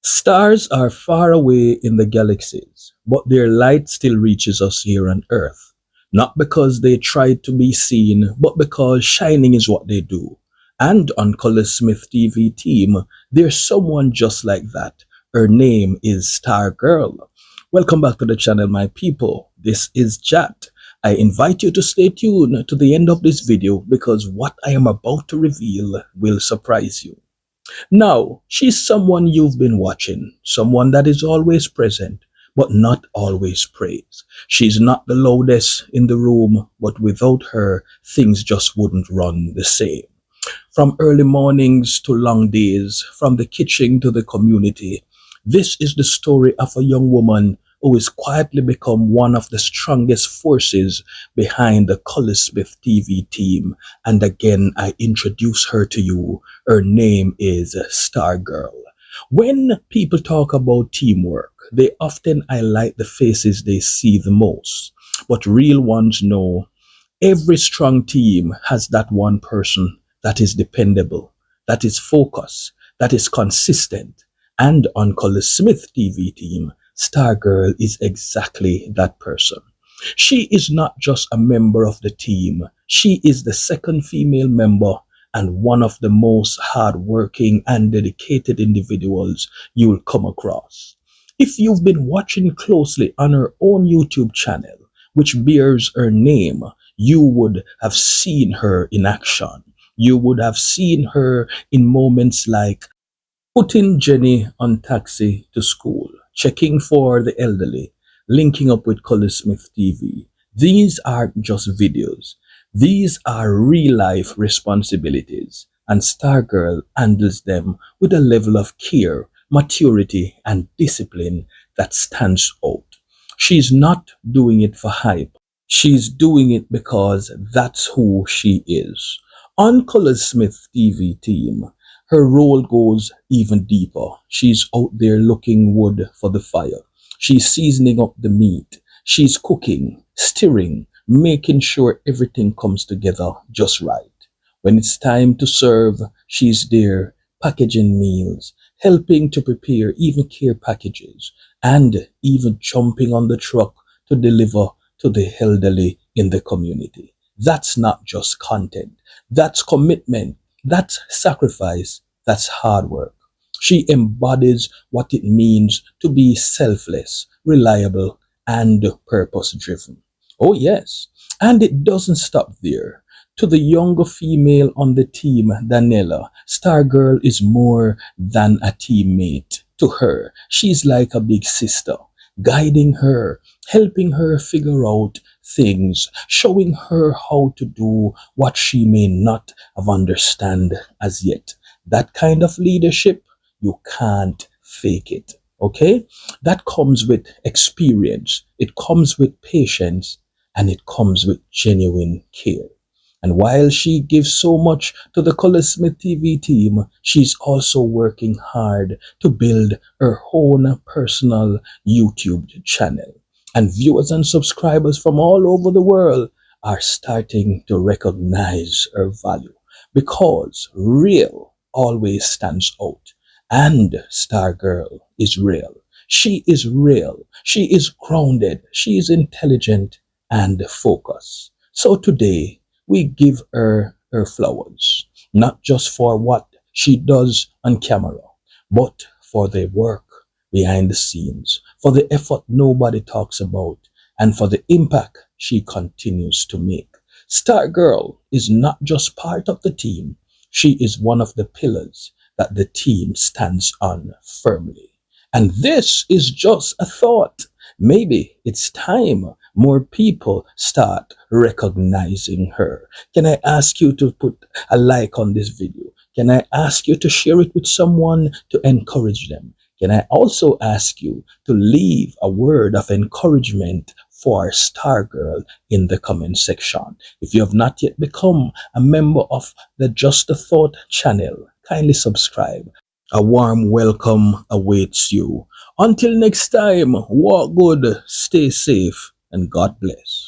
Stars are far away in the galaxies, but their light still reaches us here on Earth. Not because they try to be seen, but because shining is what they do. And on Colaz Smith TV team, there's someone just like that. Her name is StarGirl. Welcome back to the channel, my people. This is J.A.T. I invite you to stay tuned to the end of this video because what I am about to reveal will surprise you. Now, she's someone you've been watching, someone that is always present, but not always praised. She's not the loudest in the room, but without her, things just wouldn't run the same. From early mornings to long days, from the kitchen to the community, this is the story of a young woman who has quietly become one of the strongest forces behind the Colaz Smith TV team. And again, I introduce her to you. Her name is StarGirl. When people talk about teamwork, they often highlight the faces they see the most. But real ones know every strong team has that one person that is dependable, that is focused, that is consistent. And on Colaz Smith TV team, StarGirl is exactly that person. She is not just a member of the team. She is the second female member and one of the most hardworking and dedicated individuals you'll come across. If you've been watching closely on her own YouTube channel, which bears her name, you would have seen her in action. You would have seen her in moments like putting Jenny on taxi to school, checking for the elderly, linking up with Colaz Smith TV. These aren't just videos. These are real-life responsibilities, and StarGirl handles them with a level of care, maturity, and discipline that stands out. She's not doing it for hype. She's doing it because that's who she is. On Colaz Smith TV team, her role goes even deeper. She's out there looking wood for the fire. She's seasoning up the meat. She's cooking, stirring, making sure everything comes together just right. When it's time to serve, she's there, packaging meals, helping to prepare even care packages, and even jumping on the truck to deliver to the elderly in the community. That's not just content. That's commitment. That's sacrifice. That's hard work. She embodies what it means to be selfless, reliable, and purpose-driven. Oh yes, and it doesn't stop there. To the younger female on the team, Daniela, StarGirl is more than a teammate. To her, she's like a big sister, guiding her, helping her figure out things, showing her how to do what she may not have understand as yet. That kind of leadership, you can't fake it, okay? That comes with experience, it comes with patience, and it comes with genuine care. And while she gives so much to the Colaz Smith TV team, she's also working hard to build her own personal YouTube channel. And viewers and subscribers from all over the world are starting to recognize her value because real always stands out. And StarGirl is real. She is real. She is grounded. She is intelligent and focused. So today, we give her flowers, not just for what she does on camera, but for the work behind the scenes, for the effort nobody talks about, and for the impact she continues to make. StarGirl is not just part of the team, she is one of the pillars that the team stands on firmly. And this is just a thought. Maybe it's time more people start recognizing her. Can I ask you to put a like on this video? Can I ask you to share it with someone to encourage them? Can I also ask you to leave a word of encouragement for StarGirl in the comment section? If you have not yet become a member of the Just a Thought channel, kindly subscribe. A warm welcome awaits you. Until next time, walk good, stay safe, and God bless.